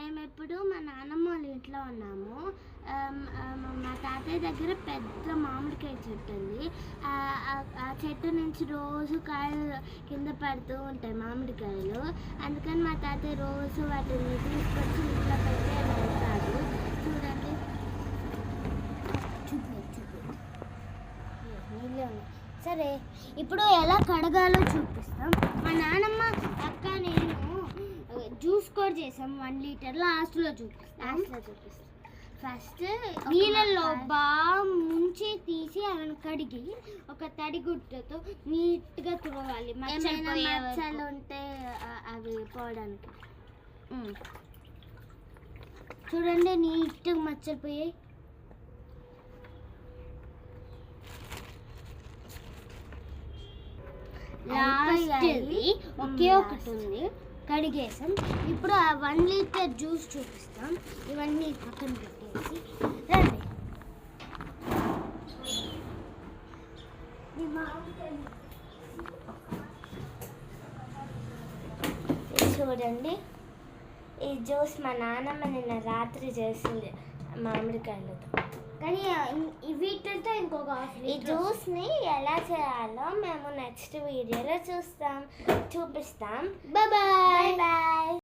మేము ఎప్పుడు మా నాన్నమ్మ వాళ్ళ ఇంట్లో ఉన్నాము. మా తాతయ్య దగ్గర పెద్ద మామిడికాయ చెట్టు ఉంది. ఆ చెట్టు నుంచి రోజు కాయలు కింద పడుతూ ఉంటాయి మామిడికాయలు. అందుకని మా తాతయ్య రోజు వాటిని తీసుకొచ్చి ఇంట్లో పెట్టే వెళ్తాడు. చూడండి, నీళ్ళే ఉన్నాయి. సరే, ఇప్పుడు ఎలా కడగాలో చూపిస్తాం. మా నాన్నమ్మ అక్క నేను జ్యూస్ కూడా చేసాం 1 లీటర్. లాస్ట్లో చూపిస్తాం. ఫస్ట్ నీళ్ళల్లో బాగా ముంచి తీసి అవి కడిగి ఒక తడి గుడ్డతో నీట్గా తుడవాలి. మచ్చలు ఉంటే అవి పోవడానికి. చూడండి, నీట్గా మచ్చలు పోయాయి. లాస్ట్ ఒకే ఒకటి ఉంది, కడిగేసాం. ఇప్పుడు ఆ 1 లీటర్ జ్యూస్ చూపిస్తాం. ఇవన్నీ పక్కన పెట్టేసి రండి. చూడండి, ఈ జ్యూస్ మా నాన్నమ్మ నిన్న రాత్రి చేసింది మామిడికాయలతో. కానీ వీటితో ఇంకొక ఈ జ్యూస్ని ఎలా చేయాలో మేము నెక్స్ట్ వీడియోలో చూపిస్తాం. Bye bye.